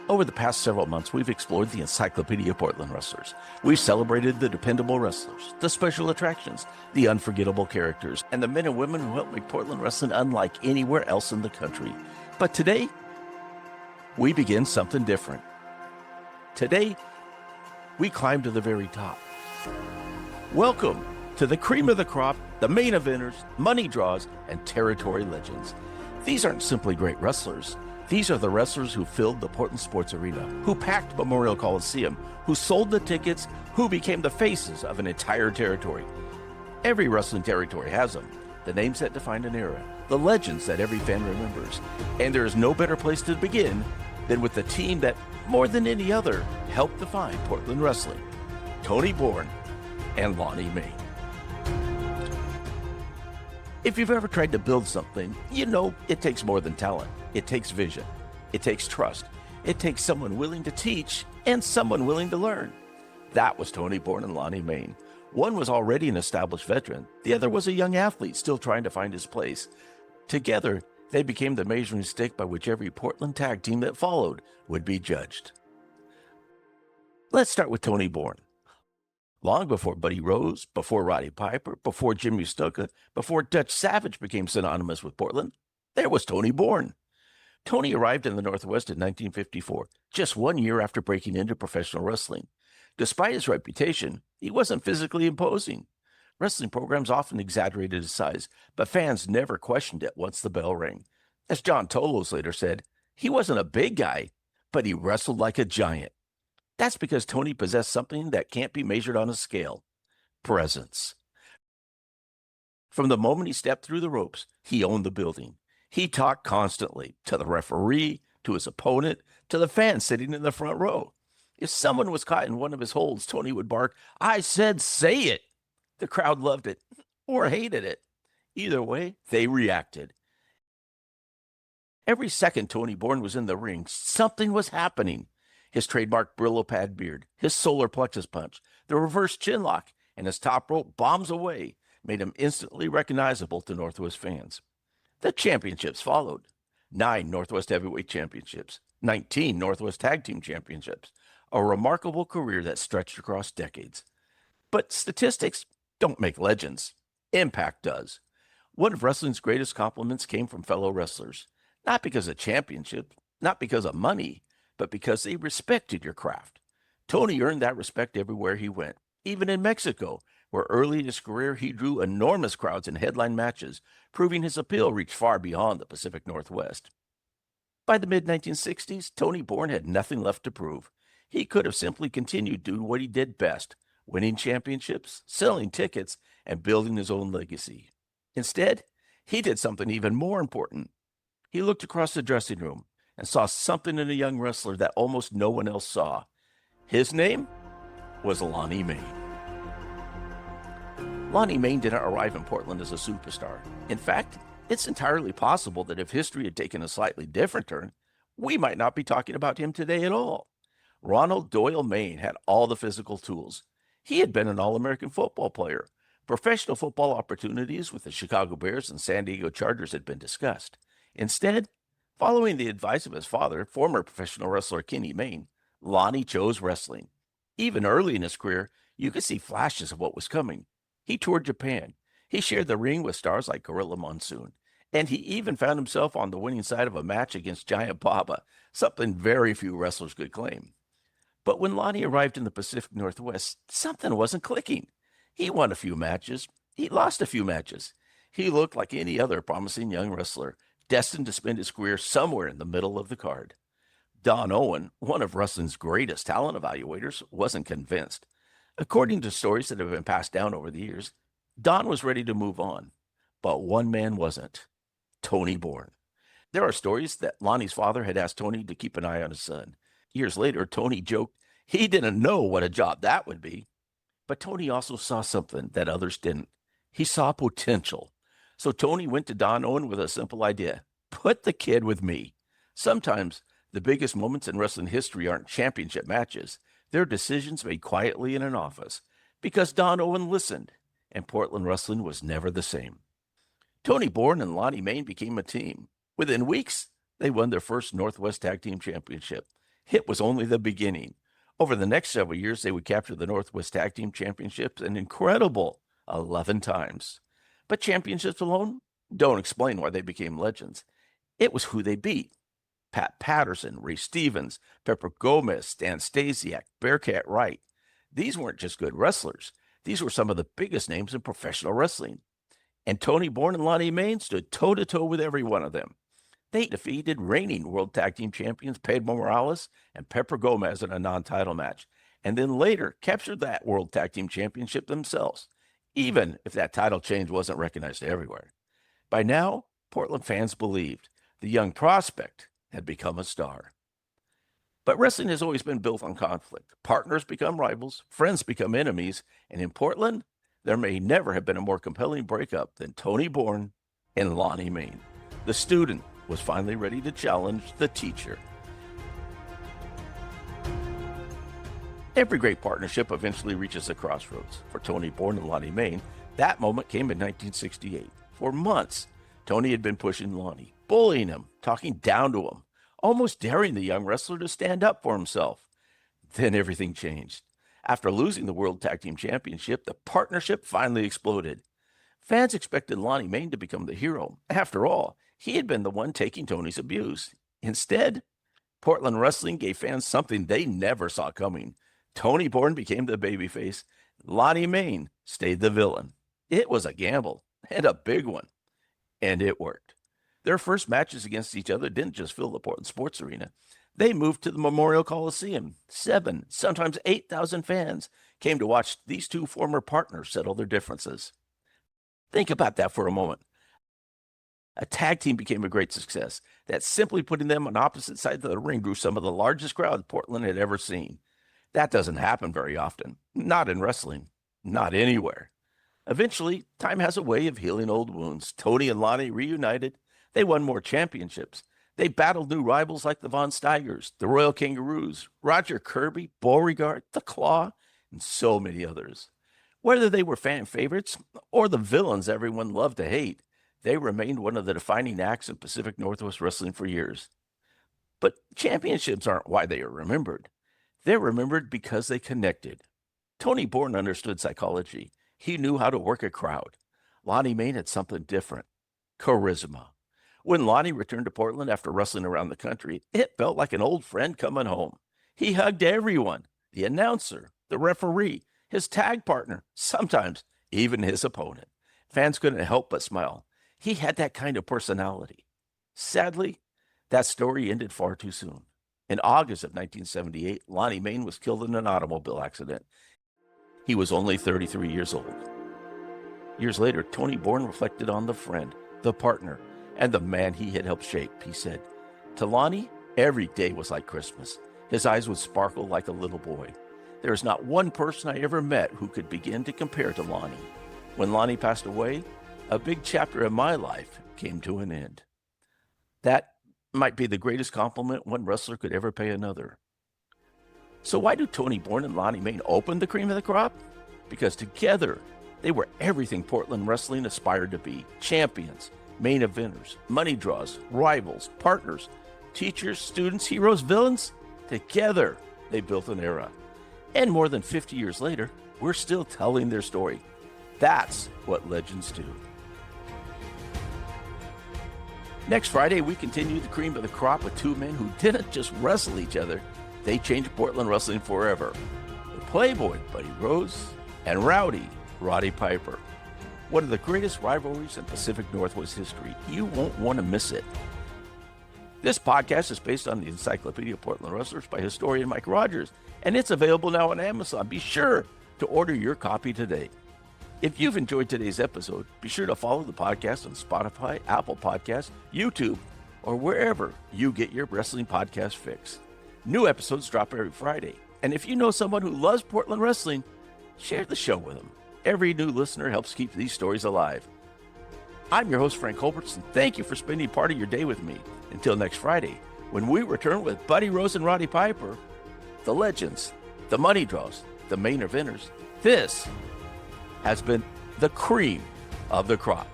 Over the past several months, we've explored the encyclopedia of Portland wrestlers. We've celebrated the dependable wrestlers, the special attractions, the unforgettable characters, and the men and women who helped make Portland wrestling unlike anywhere else in the country. But today, we begin something different. Today, we climb to the very top. Welcome to the cream of the crop, the main eventers, money draws, and territory legends. These aren't simply great wrestlers. These are the wrestlers who filled the Portland Sports Arena, who packed Memorial Coliseum, who sold the tickets, who became the faces of an entire territory. Every wrestling territory has them, the names that define an era, the legends that every fan remembers. And there is no better place to begin than with the team that, more than any other, helped define Portland wrestling, Tony Borne and Lonnie Mayne. If you've ever tried to build something, you know it takes more than talent. It takes vision. It takes trust. It takes someone willing to teach and someone willing to learn. That was Tony Borne and Lonnie Mayne. One was already an established veteran. The other was a young athlete still trying to find his place. Together, they became the measuring stick by which every Portland tag team that followed would be judged. Let's start with Tony Borne. Long before Buddy Rose, before Roddy Piper, before Jimmy Snuka, before Dutch Savage became synonymous with Portland, there was Tony Borne. Tony arrived in the Northwest in 1954, just 1 year after breaking into professional wrestling. Despite his reputation, he wasn't physically imposing. Wrestling programs often exaggerated his size, but fans never questioned it once the bell rang. As John Tolos later said, he wasn't a big guy, but he wrestled like a giant. That's because Tony possessed something that can't be measured on a scale: presence. From the moment he stepped through the ropes, he owned the building. He talked constantly, to the referee, to his opponent, to the fans sitting in the front row. If someone was caught in one of his holds, Tony would bark, "I said say it!" The crowd loved it, or hated it. Either way, they reacted. Every second Tony Borne was in the ring, something was happening. His trademark Brillo pad beard, his solar plexus punch, the reverse chin lock, and his top rope bombs away made him instantly recognizable to Northwest fans. The championships followed. 9 Northwest Heavyweight Championships, 19 Northwest Tag Team Championships, a remarkable career that stretched across decades. But statistics don't make legends. Impact does. One of wrestling's greatest compliments came from fellow wrestlers, not because of championships, not because of money, but because they respected your craft. Tony earned that respect everywhere he went, even in Mexico, where early in his career he drew enormous crowds in headline matches, proving his appeal reached far beyond the Pacific Northwest. By the mid-1960s, Tony Borne had nothing left to prove. He could have simply continued doing what he did best, winning championships, selling tickets, and building his own legacy. Instead, he did something even more important. He looked across the dressing room and saw something in a young wrestler that almost no one else saw. His name was Lonnie Mayne. Lonnie Mayne didn't arrive in Portland as a superstar. In fact, it's entirely possible that if history had taken a slightly different turn, we might not be talking about him today at all. Ronald Doyle Mayne had all the physical tools. He had been an All-American football player. Professional football opportunities with the Chicago Bears and San Diego Chargers had been discussed. Instead, following the advice of his father, former professional wrestler Kenny Mayne, Lonnie chose wrestling. Even early in his career, you could see flashes of what was coming. He toured Japan. He shared the ring with stars like Gorilla Monsoon. And he even found himself on the winning side of a match against Giant Baba, something very few wrestlers could claim. But when Lonnie arrived in the Pacific Northwest, something wasn't clicking. He won a few matches. He lost a few matches. He looked like any other promising young wrestler, destined to spend his career somewhere in the middle of the card. Don Owen, one of wrestling's greatest talent evaluators, wasn't convinced. According to stories that have been passed down over the years, Don was ready to move on. But one man wasn't: Tony Borne. There are stories that Lonnie's father had asked Tony to keep an eye on his son. Years later, Tony joked he didn't know what a job that would be. But Tony also saw something that others didn't. He saw potential. So Tony went to Don Owen with a simple idea: put the kid with me. Sometimes the biggest moments in wrestling history aren't championship matches. They're decisions made quietly in an office, because Don Owen listened, and Portland wrestling was never the same. Tony Borne and Lonnie Mayne became a team. Within weeks, they won their first Northwest Tag Team Championship. It was only the beginning. Over the next several years, they would capture the Northwest Tag Team Championships an incredible 11 times. But championships alone don't explain why they became legends. It was who they beat. Pat Patterson, Ray Stevens, Pepper Gomez, Stan Stasiak, Bearcat Wright. These weren't just good wrestlers. These were some of the biggest names in professional wrestling. And Tony Borne and Lonnie Mayne stood toe-to-toe with every one of them. They defeated reigning World Tag Team Champions Pedro Morales and Pepper Gomez in a non-title match, and then later captured that World Tag Team Championship themselves, even if that title change wasn't recognized everywhere. By now, Portland fans believed the young prospect had become a star. But wrestling has always been built on conflict. Partners become rivals, friends become enemies, and in Portland, there may never have been a more compelling breakup than Tony Borne and Lonnie Mayne. The student was finally ready to challenge the teacher. Every great partnership eventually reaches a crossroads. For Tony Borne and Lonnie Mayne, that moment came in 1968. For months, Tony had been pushing Lonnie, bullying him, talking down to him, almost daring the young wrestler to stand up for himself. Then everything changed. After losing the World Tag Team Championship, the partnership finally exploded. Fans expected Lonnie Mayne to become the hero. After all, he had been the one taking Tony's abuse. Instead, Portland wrestling gave fans something they never saw coming. Tony Borne became the babyface. Lonnie Mayne stayed the villain. It was a gamble, and a big one. And it worked. Their first matches against each other didn't just fill the Portland sports arena. They moved to the Memorial Coliseum. 7,000, sometimes 8,000 fans came to watch these two former partners settle their differences. Think about that for a moment. A tag team became a great success. That simply putting them on opposite sides of the ring drew some of the largest crowds Portland had ever seen. That doesn't happen very often. Not in wrestling. Not anywhere. Eventually, time has a way of healing old wounds. Tony and Lonnie reunited. They won more championships. They battled new rivals like the Von Steigers, the Royal Kangaroos, Roger Kirby, Beauregard, the Claw, and so many others. Whether they were fan favorites or the villains everyone loved to hate, they remained one of the defining acts in Pacific Northwest wrestling for years. But championships aren't why they are remembered. They're remembered because they connected. Tony Borne understood psychology. He knew how to work a crowd. Lonnie Mayne had something different: charisma. When Lonnie returned to Portland after wrestling around the country, it felt like an old friend coming home. He hugged everyone: the announcer, the referee, his tag partner, sometimes even his opponent. Fans couldn't help but smile. He had that kind of personality. Sadly, that story ended far too soon. In August of 1978, Lonnie Mayne was killed in an automobile accident. He was only 33 years old. Years later, Tony Borne reflected on the friend, the partner, and the man he had helped shape. He said, "To Lonnie, every day was like Christmas. His eyes would sparkle like a little boy. There is not one person I ever met who could begin to compare to Lonnie. When Lonnie passed away, a big chapter of my life came to an end." That might be the greatest compliment one wrestler could ever pay another. So why do Tony Borne and Lonnie Mayne open the cream of the crop? Because together, they were everything Portland wrestling aspired to be: champions, main eventers, money draws, rivals, partners, teachers, students, heroes, villains. Together, they built an era. And more than 50 years later, we're still telling their story. That's what legends do. Next Friday, we continue the cream of the crop with two men who didn't just wrestle each other, they changed Portland wrestling forever. The Playboy, Buddy Rose, and Rowdy, Roddy Piper. One of the greatest rivalries in Pacific Northwest history. You won't want to miss it. This podcast is based on the Encyclopedia of Portland Wrestlers by historian Mike Rogers, and it's available now on Amazon. Be sure to order your copy today. If you've enjoyed today's episode, be sure to follow the podcast on Spotify, Apple Podcasts, YouTube, or wherever you get your wrestling podcast fix. New episodes drop every Friday. And if you know someone who loves Portland wrestling, share the show with them. Every new listener helps keep these stories alive. I'm your host, Frank Culbertson. Thank you for spending part of your day with me. Until next Friday, when we return with Buddy Rose and Roddy Piper, the legends, the money draws, the main eventers. This has been the cream of the crop.